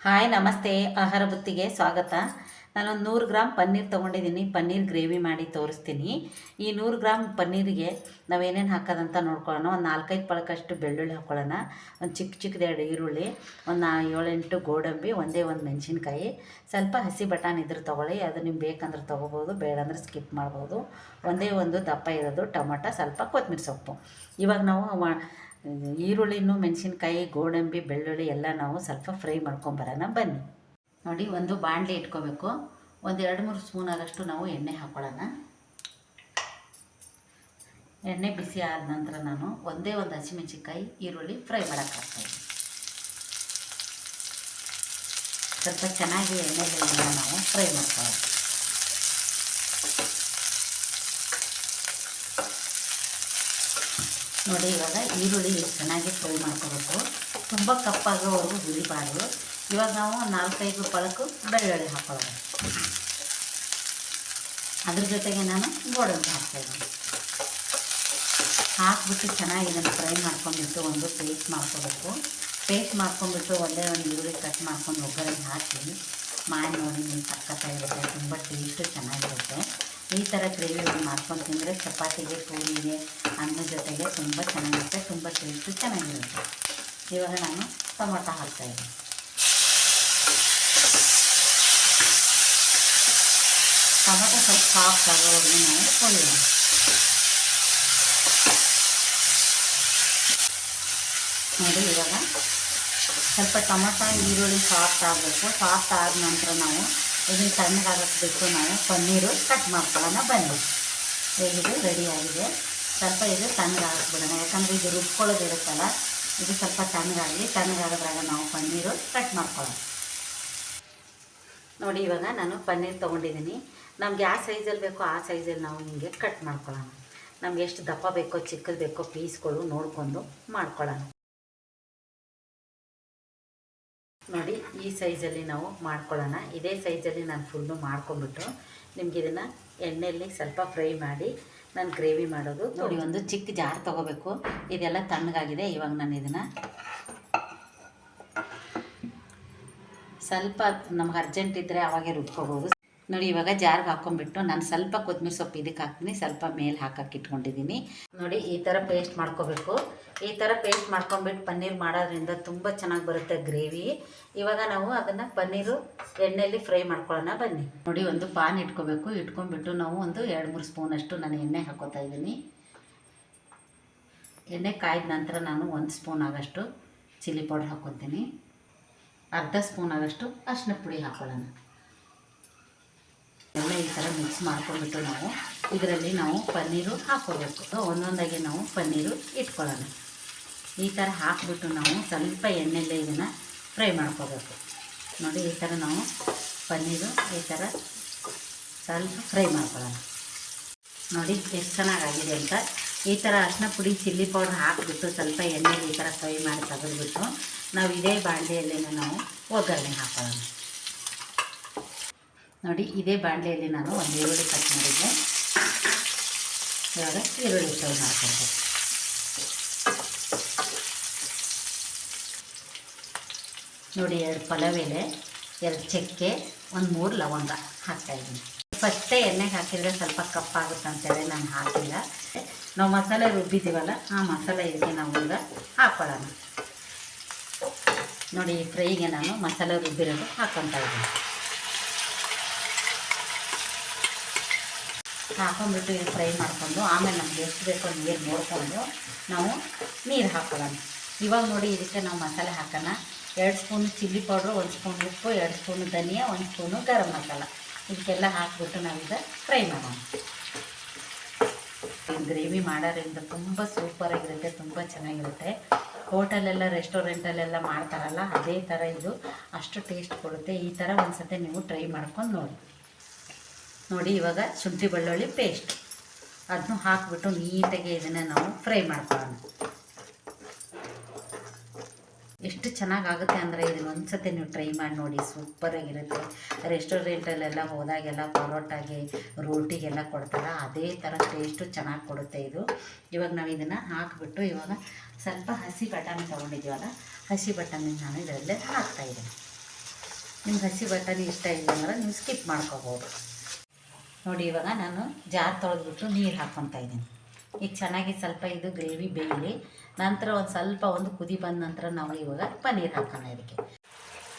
Hi ನಮಸ್ತೆ. ಆಹಾರ ಬುತ್ತಿಗೆ ಸ್ವಾಗತ. ನಾನೊಂದು 100 ಗ್ರಾಮ್ ಪನ್ನೀರ್ ತೊಗೊಂಡಿದ್ದೀನಿ. ಪನ್ನೀರ್ ಗ್ರೇವಿ ಮಾಡಿ ತೋರಿಸ್ತೀನಿ. ಈ 100 ಗ್ರಾಮ್ ಪನ್ನೀರಿಗೆ ನಾವೇನೇನು ಹಾಕೋದಂತ ನೋಡ್ಕೊಳ್ಳೋಣ. ಒಂದು 4-5 ಪಳಕಷ್ಟು ಬೆಳ್ಳುಳ್ಳಿ ಹಾಕ್ಕೊಳ್ಳೋಣ. ಒಂದು ಚಿಕ್ಕದೆರಡು ಈರುಳ್ಳಿ, ಒಂದು 7-8 ಗೋಡಂಬಿ, ಒಂದೇ ಒಂದು ಮೆಣಸಿನ್ಕಾಯಿ, ಸ್ವಲ್ಪ ಹಸಿ ಬಟಾಣಿ ಇದ್ರೆ ತೊಗೊಳ್ಳಿ. ಅದು ನಿಮ್ಗೆ ಬೇಕಂದ್ರೆ ತೊಗೋಬೋದು, ಬೇಡಂದ್ರೆ ಸ್ಕಿಪ್ ಮಾಡ್ಬೋದು. ಒಂದೇ ಒಂದು ದಪ್ಪ ಇರೋದು ಟೊಮೊಟೊ, ಸ್ವಲ್ಪ ಕೊತ್ತಂಬರಿ ಸೊಪ್ಪು. ಇವಾಗ ನಾವು ಈರುಳ್ಳಿನೂ, ಮೆಣಸಿನ್ಕಾಯಿ, ಗೋಡಂಬಿ, ಬೆಳ್ಳುಳ್ಳಿ ಎಲ್ಲ ನಾವು ಸ್ವಲ್ಪ ಫ್ರೈ ಮಾಡ್ಕೊಂಬರೋಣ ಬನ್ನಿ. ನೋಡಿ, ಒಂದು ಬಾಣಲೆ ಇಟ್ಕೋಬೇಕು. ಒಂದು 2-3 ಸ್ಪೂನ್ ಆಗೋಷ್ಟು ನಾವು ಎಣ್ಣೆ ಹಾಕ್ಕೊಳ್ಳೋಣ. ಎಣ್ಣೆ ಬಿಸಿ ಆದ ನಂತರ ನಾನು ಒಂದೇ ಒಂದು ಹಸಿಮೆಣಸಿನ್ಕಾಯಿ, ಈರುಳ್ಳಿ ಫ್ರೈ ಮಾಡೋಕ್ಕೆ ಹಾಕ್ತಾಯಿದ್ದೀನಿ. ಸ್ವಲ್ಪ ಚೆನ್ನಾಗಿ ಎಣ್ಣೆಗಳನ್ನ ನಾವು ಫ್ರೈ ಮಾಡ್ಕೊಳ್ಳೋಣ. ನೋಡಿ, ಇವಾಗ ಈರುಳ್ಳಿ ಚೆನ್ನಾಗಿ ಫ್ರೈ ಮಾಡ್ಕೋಬೇಕು. ತುಂಬ ಕಪ್ಪಾಗೋವರೆಗೂ ಹುರಿಬಾರ್ದು. ಇವಾಗ ನಾವು 4-5 ಪಳಕು ಬೆಳ್ಳುಳ್ಳಿ ಹಾಕ್ಕೊಳ್ಳೋಣ. ಅದ್ರ ಜೊತೆಗೆ ನಾನು ಗೋಡಂಬಿ ಹಾಕ್ತಾಯಿದ್ದೀನಿ. ಹಾಕ್ಬಿಟ್ಟು ಚೆನ್ನಾಗಿ ಇದನ್ನು ಫ್ರೈ ಮಾಡ್ಕೊಂಡ್ಬಿಟ್ಟು ಒಂದು ಪೇಸ್ಟ್ ಮಾಡ್ಕೋಬೇಕು. ಪೇಸ್ಟ್ ಮಾಡ್ಕೊಂಡ್ಬಿಟ್ಟು ಒಂದೇ ಒಂದು ಈರುಳ್ಳಿ ಕಟ್ ಮಾಡ್ಕೊಂಡು ಒಗ್ಗರಣೆ ಹಾಕಿ ಮಾಡಿ ನೋಡಿ, ನೀವು ಸಕ್ಕತ್ತಾಗಿರುತ್ತೆ. ತುಂಬ ಟೇಸ್ಟು ಚೆನ್ನಾಗಿರುತ್ತೆ. ಈ ಥರ ಗ್ರೇವಿ ಮಾಡ್ಕೊಂಡು ತಿಂದರೆ ಚಪಾತಿಗೆ, ಪೂರಿಗೆ, ಅನ್ನದ ಜೊತೆಗೆ ತುಂಬ ಚೆನ್ನಾಗಿರುತ್ತೆ. ತುಂಬ ಟೇಸ್ಟು ಚೆನ್ನಾಗಿರುತ್ತೆ. ಇವಾಗ ನಾನು ಟೊಮೊಟೊ ಹಾಕ್ತಾಯಿದ್ದೀನಿ. ಟೊಮೊಟೊ ಸ್ವಲ್ಪ ಸಾಫ್ಟ್ ಆಗೋವರೆಗೂ ನಾವು ಹೊಡೆಯೋಣ. ನೋಡಿ, ಇವಾಗ ಸ್ವಲ್ಪ ಟೊಮೊಟೊ, ಈರುಳ್ಳಿ ಸಾಫ್ಟ್ ಆಗಬೇಕು. ಸಾಫ್ಟ್ ಆದ ನಂತರ ನಾವು ಇದನ್ನು ತಣ್ಣಗಾಗಕ್ಕೆ ಬಿಟ್ಟು ನಾವು ಪನ್ನೀರು ಕಟ್ ಮಾಡ್ಕೊಳ್ಳೋಣ ಬನ್ನಿ. ಹೇಗಿದೆ, ರೆಡಿಯಾಗಿದೆ. ಸ್ವಲ್ಪ ಇದು ತಣ್ಣಗಾಗಿಸ್ಬಿಡೋಣ, ಯಾಕಂದರೆ ಇದು ರುಬ್ಕೊಳ್ಳೋದಿರುತ್ತಲ್ಲ. ಇದು ಸ್ವಲ್ಪ ತಣ್ಣಗಾಗೋದ್ರಾಗ ನಾವು ಪನ್ನೀರು ಕಟ್ ಮಾಡ್ಕೊಳ್ಳೋಣ. ನೋಡಿ, ಇವಾಗ ನಾನು ಪನ್ನೀರ್ ತೊಗೊಂಡಿದ್ದೀನಿ. ನಮ್ಗೆ ಯಾವ ಸೈಜಲ್ಲಿ ಬೇಕೋ ಆ ಸೈಜಲ್ಲಿ ನಾವು ಹಿಂಗೆ ಕಟ್ ಮಾಡ್ಕೊಳ್ಳೋಣ. ನಮ್ಗೆ ಎಷ್ಟು ದಪ್ಪ ಬೇಕೋ, ಚಿಕ್ಕದು ಬೇಕೋ ಪೀಸ್ಗಳು ನೋಡಿಕೊಂಡು ಮಾಡ್ಕೊಳ್ಳೋಣ. ನೋಡಿ, ಈ ಸೈಜಲ್ಲಿ ನಾವು ಮಾಡ್ಕೊಳ್ಳೋಣ. ಇದೇ ಸೈಜಲ್ಲಿ ನಾನು ಫುಲ್ಲು ಮಾಡ್ಕೊಂಬಿಟ್ಟು ನಿಮ್ಗೆ ಇದನ್ನು ಎಣ್ಣೆಯಲ್ಲಿ ಸ್ವಲ್ಪ ಫ್ರೈ ಮಾಡಿ ನಾನು ಗ್ರೇವಿ ಮಾಡೋದು. ನೋಡಿ, ಒಂದು ಚಿಕ್ಕ ಜಾರ್ ತೊಗೋಬೇಕು. ಇದೆಲ್ಲ ತಣ್ಣಗಾಗಿದೆ. ಇವಾಗ ನಾನು ಇದನ್ನು ಸ್ವಲ್ಪ ನಮ್ಗೆ ಅರ್ಜೆಂಟ್ ಇದ್ದರೆ ಅವಾಗೆ ರುಬ್ಕೋಬೋದು. ನೋಡಿ, ಇವಾಗ ಜಾರ್ಗೆ ಹಾಕ್ಕೊಂಬಿಟ್ಟು ನಾನು ಸ್ವಲ್ಪ ಕೊತ್ತಂಬರಿ ಸೊಪ್ಪು ಇದಕ್ಕೆ ಹಾಕ್ತೀನಿ, ಸ್ವಲ್ಪ ಮೇಲೆ ಹಾಕಕ್ಕೆ ಇಟ್ಕೊಂಡಿದ್ದೀನಿ. ನೋಡಿ, ಈ ಥರ ಪೇಸ್ಟ್ ಮಾಡ್ಕೋಬೇಕು. ಈ ಥರ ಪೇಸ್ಟ್ ಮಾಡ್ಕೊಂಬಿಟ್ಟು ಪನ್ನೀರ್ ಮಾಡೋದ್ರಿಂದ ತುಂಬ ಚೆನ್ನಾಗಿ ಬರುತ್ತೆ ಗ್ರೇವಿ. ಇವಾಗ ನಾವು ಅದನ್ನು ಪನ್ನೀರು ಎಣ್ಣೆಯಲ್ಲಿ ಫ್ರೈ ಮಾಡ್ಕೊಳ್ಳೋಣ ಬನ್ನಿ. ನೋಡಿ, ಒಂದು ಪಾನ್ ಇಟ್ಕೋಬೇಕು. ಇಟ್ಕೊಂಡ್ಬಿಟ್ಟು ನಾವು ಒಂದು 2-3 ಸ್ಪೂನಷ್ಟು ನಾನು ಎಣ್ಣೆ ಹಾಕೋತಾ ಇದ್ದೀನಿ. ಎಣ್ಣೆ ಕಾಯ್ದ ನಂತರ ನಾನು 1 ಸ್ಪೂನ್ ಆಗೋಷ್ಟು ಚಿಲ್ಲಿ ಪೌಡರ್ ಹಾಕ್ಕೊತೀನಿ. ಅರ್ಧ ಸ್ಪೂನ್ ಆಗೋಷ್ಟು ಅರಿಶಿನ ಪುಡಿ ಹಾಕ್ಕೊಳ್ಳೋಣ. ಎಲ್ಲ ಈ ಥರ ಮಿಕ್ಸ್ ಮಾಡ್ಕೊಂಡ್ಬಿಟ್ಟು ನಾವು ಇದರಲ್ಲಿ ನಾವು ಪನ್ನೀರು ಹಾಕ್ಕೋಬೇಕು. ಒಂದೊಂದಾಗಿ ನಾವು ಪನ್ನೀರು ಇಟ್ಕೊಳ್ಳೋಣ. ಈ ಥರ ಹಾಕ್ಬಿಟ್ಟು ನಾವು ಸ್ವಲ್ಪ ಎಣ್ಣೆಲ್ಲೇ ಇದನ್ನು ಫ್ರೈ ಮಾಡ್ಕೋಬೇಕು. ನೋಡಿ, ಈ ಥರ ನಾವು ಪನ್ನೀರು ಈ ಥರ ಸ್ವಲ್ಪ ಫ್ರೈ ಮಾಡ್ಕೊಳ್ಳೋಣ. ನೋಡಿ, ಎಷ್ಟು ಚೆನ್ನಾಗಾಗಿದೆ ಅಂತ. ಈ ಥರ ಅರಿಶಿನ ಪುಡಿ, ಚಿಲ್ಲಿ ಪೌಡ್ರ್ ಹಾಕಿಬಿಟ್ಟು ಸ್ವಲ್ಪ ಎಣ್ಣೆಲಿ ಈ ಥರ ಫ್ರೈ ಮಾಡಿ ತೆಗೆದುಬಿಟ್ಟು ನಾವು ಇದೇ ಬಾಣಲೆಯಲ್ಲಿ ನಾವು ಒಗ್ಗರಣೆ ಹಾಕೊಳ್ಳೋಣ. ನೋಡಿ, ಇದೇ ಬಾಣಲೆಯಲ್ಲಿ ನಾನು ಒಂದು ಈರುಳ್ಳಿ ಕಟ್ ಮಾಡಿದ್ದೆ. ಇವಾಗ ಈರುಳ್ಳಿ ಫ್ರೈ ಮಾಡ್ಕೊಳ್ಬೇಕು. ನೋಡಿ, 2 ಪಲಾವ್ ಎಲೆ, 2 ಚಕ್ಕೆ, ಒಂದು 3 ಲವಂಗ ಹಾಕ್ತಾಯಿದ್ದೀನಿ. ಫಸ್ಟೇ ಎಣ್ಣೆಗೆ ಹಾಕಿದರೆ ಸ್ವಲ್ಪ ಕಪ್ಪಾಗುತ್ತೆ ಅಂತೇಳಿ ನಾನು ಹಾಕಿಲ್ಲ. ನಾವು ಮಸಾಲೆ ರುಬ್ಬಿದ್ದೀವಲ್ಲ, ಆ ಮಸಾಲೆ ಇದಕ್ಕೆ ನಾವು ಈಗ ಹಾಕ್ಕೊಳ್ಳೋಣ. ನೋಡಿ, ಈ ಫ್ರೈಗೆ ನಾನು ಮಸಾಲೆ ರುಬ್ಬಿರೋದು ಹಾಕ್ಕೊತಾ ಇದ್ದೀನಿ. ಹಾಕೊಂಡ್ಬಿಟ್ಟು ಇದು ಫ್ರೈ ಮಾಡಿಕೊಂಡು ಆಮೇಲೆ ನಮ್ಗೆ ಎಷ್ಟು ಬೇಕೋ ನೀರು ನೋಡಿಕೊಂಡು ನಾವು ನೀರು ಹಾಕ್ಕೊಳ್ಳೋಣ. ಇವಾಗ ನೋಡಿ, ಇದಕ್ಕೆ ನಾವು ಮಸಾಲೆ ಹಾಕೋಣ. 2 ಸ್ಪೂನು ಚಿಲ್ಲಿ ಪೌಡ್ರು, 1 ಸ್ಪೂನ್ ಉಪ್ಪು, 2 ಸ್ಪೂನು ಧನಿಯಾ, 1 ಸ್ಪೂನು ಗರಂ ಮಸಾಲ, ಇದಕ್ಕೆಲ್ಲ ಹಾಕಿಬಿಟ್ಟು ನಾವೀಗ ಫ್ರೈ ಮಾಡೋಣ. ಗ್ರೇವಿ ಮಾಡೋದ್ರಿಂದ ತುಂಬ ಸೂಪರಾಗಿರುತ್ತೆ, ತುಂಬ ಚೆನ್ನಾಗಿರುತ್ತೆ. ಹೋಟೆಲೆಲ್ಲ, ರೆಸ್ಟೋರೆಂಟಲ್ಲೆಲ್ಲ ಮಾಡ್ತಾರಲ್ಲ, ಅದೇ ಥರ ಇದು ಅಷ್ಟು ಟೇಸ್ಟ್ ಕೊಡುತ್ತೆ. ಈ ಥರ ಒಂದು ಸತಿ ನೀವು ಟ್ರೈ ಮಾಡ್ಕೊಂಡು ನೋಡಿ. ನೋಡಿ, ಇವಾಗ ಶುಂಠಿ ಬೆಳ್ಳುಳ್ಳಿ ಪೇಸ್ಟ್ ಅದನ್ನು ಹಾಕಿಬಿಟ್ಟು ನೀಟಾಗಿ ಇದನ್ನು ನಾವು ಫ್ರೈ ಮಾಡ್ಕೊಳ್ಳೋಣ. ಎಷ್ಟು ಚೆನ್ನಾಗಾಗುತ್ತೆ ಅಂದರೆ ಇದನ್ನು ಒಂದು ಸತಿ ನೀವು ಟ್ರೈ ಮಾಡಿ ನೋಡಿ, ಸೂಪರಾಗಿರುತ್ತೆ. ರೆಸ್ಟೋರೆಂಟಲ್ಲೆಲ್ಲ ಹೋದಾಗೆಲ್ಲ ಪರೋಟಾಗೆ, ರೋಟಿಗೆಲ್ಲ ಕೊಡ್ತಾರೆ, ಅದೇ ಥರ ಟೇಸ್ಟು ಚೆನ್ನಾಗಿ ಕೊಡುತ್ತೆ ಇದು. ಇವಾಗ ನಾವು ಇದನ್ನು ಹಾಕಿಬಿಟ್ಟು ಇವಾಗ ಸ್ವಲ್ಪ ಹಸಿ ಬಟಾಣಿ ತೊಗೊಂಡಿದ್ದೀವಲ್ಲ, ಹಸಿ ಬಟಾಣಿ ನಾನು ಇದರಲ್ಲೇ ಹಾಕ್ತಾಯಿದ್ದೀನಿ. ನಿಮ್ಗೆ ಹಸಿ ಬಟಾಣಿ ಇಷ್ಟ ಇಲ್ಲ ಅಂದ್ರೆ ನೀವು ಸ್ಕಿಪ್ ಮಾಡ್ಕೋಬೋದು. ನೋಡಿ ಇವಾಗ ನಾನು ಜಾರ್ ತೊಳೆದ್ಬಿಟ್ಟು ನೀರು ಹಾಕ್ಕೊತಾ ಇದ್ದೀನಿ. ಈಗ ಚೆನ್ನಾಗಿ ಸ್ವಲ್ಪ ಇದು ಗ್ರೇವಿ ಬೇಯಲಿ. ನಂತರ ಒಂದು ಕುದಿ ಬಂದ ನಂತರ ನಾವು ಇವಾಗ ಪನ್ನೀರ್ ಹಾಕೋಣ. ಇದಕ್ಕೆ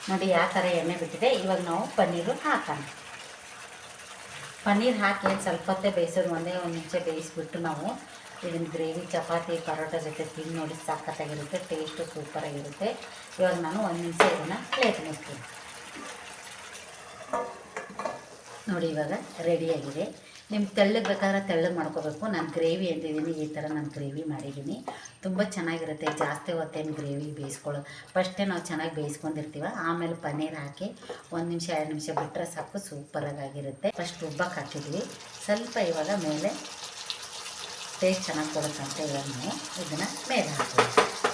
ನೋಡಿ ಯಾವ ಥರ ಎಣ್ಣೆ ಬಿಟ್ಟಿದೆ. ಇವಾಗ ನಾವು ಪನ್ನೀರು ಹಾಕೋಣ. ಪನ್ನೀರ್ ಹಾಕಿ ಸ್ವಲ್ಪ ಹೊತ್ತೇ ಬೇಯಿಸೋದು, ಒಂದು ನಿಮಿಷ ಬೇಯಿಸ್ಬಿಟ್ಟು ನಾವು ಇದನ್ನು ಗ್ರೇವಿ ಚಪಾತಿ ಪರೋಟ ಜೊತೆ ತಿಂದು ನೋಡಿ ಸಖತ್ತಾಗಿರುತ್ತೆ, ಟೇಸ್ಟು ಸೂಪರಾಗಿರುತ್ತೆ. ಇವಾಗ ನಾನು ಒಂದು ನಿಮಿಷ ಇದನ್ನು ಪ್ಲೇಟ್ ಮುಚ್ತೀನಿ. ನೋಡಿ ಇವಾಗ ರೆಡಿಯಾಗಿದೆ. ನಿಮ್ಗೆ ತೆಳ್ಳಗೆ ಬೇಕಾದ್ರೆ ತೆಳ್ಳಗೆ ಮಾಡ್ಕೋಬೇಕು. ನಾನು ಗ್ರೇವಿ ಅಂದಿದ್ದೀನಿ, ಈ ಥರ ನಾನು ಗ್ರೇವಿ ಮಾಡಿದ್ದೀನಿ. ತುಂಬ ಚೆನ್ನಾಗಿರುತ್ತೆ. ಜಾಸ್ತಿ ಹೊತ್ತೇನು ಗ್ರೇವಿ ಬೇಯಿಸ್ಕೊಳ್ಳೋದು, ಫಸ್ಟೇ ನಾವು ಚೆನ್ನಾಗಿ ಬೇಯಿಸ್ಕೊಂಡಿರ್ತೀವ, ಆಮೇಲೆ ಪನ್ನೀರ್ ಹಾಕಿ 1 ನಿಮಿಷ 2 ನಿಮಿಷ ಬಿಟ್ಟರೆ ಸಾಕು, ಸೂಪರಾಗಿರುತ್ತೆ. ಫಸ್ಟ್ ರುಬ್ಬಕ್ಕೆ ಹಾಕಿದ್ವಿ ಸ್ವಲ್ಪ, ಇವಾಗ ಮೇಲೆ ಟೇಸ್ಟ್ ಚೆನ್ನಾಗಿ ಕೊಡುತ್ತಂತ ಇವಾಗ ನಾವು ಇದನ್ನು ಮೇಲೆ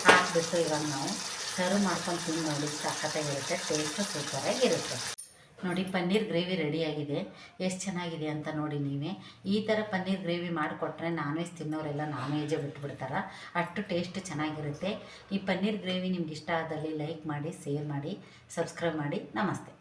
ಹಾಕಿಬಿಟ್ಟು ಇವಾಗ ನಾವು ಸರ್ವ್ ಮಾಡ್ಕೊಂಡು ತಿಂದು ನೋಡಿ ಸಖತ್ತಾಗಿರುತ್ತೆ, ಟೇಸ್ಟು ಸೂಪರಾಗಿರುತ್ತೆ. ನೋಡಿ ಪನ್ನೀರ್ ಗ್ರೇವಿ ರೆಡಿಯಾಗಿದೆ. ಎಷ್ಟು ಚೆನ್ನಾಗಿದೆ ಅಂತ ನೋಡಿ ನೀವೇ. ಈ ಥರ ಪನ್ನೀರ್ ಗ್ರೇವಿ ಮಾಡಿಕೊಟ್ರೆ ನಾನ್ ವೆಜ್ ತಿನ್ನೋರೆಲ್ಲ ನಾನ್ ವೆಜ್ಜೇ ಬಿಟ್ಬಿಡ್ತಾರೆ, ಅಷ್ಟು ಟೇಸ್ಟ್ ಚೆನ್ನಾಗಿರುತ್ತೆ. ಈ ಪನ್ನೀರ್ ಗ್ರೇವಿ ನಿಮ್ಗೆ ಇಷ್ಟ ಆದಲ್ಲಿ ಲೈಕ್ ಮಾಡಿ, ಶೇರ್ ಮಾಡಿ, ಸಬ್ಸ್ಕ್ರೈಬ್ ಮಾಡಿ. ನಮಸ್ತೆ.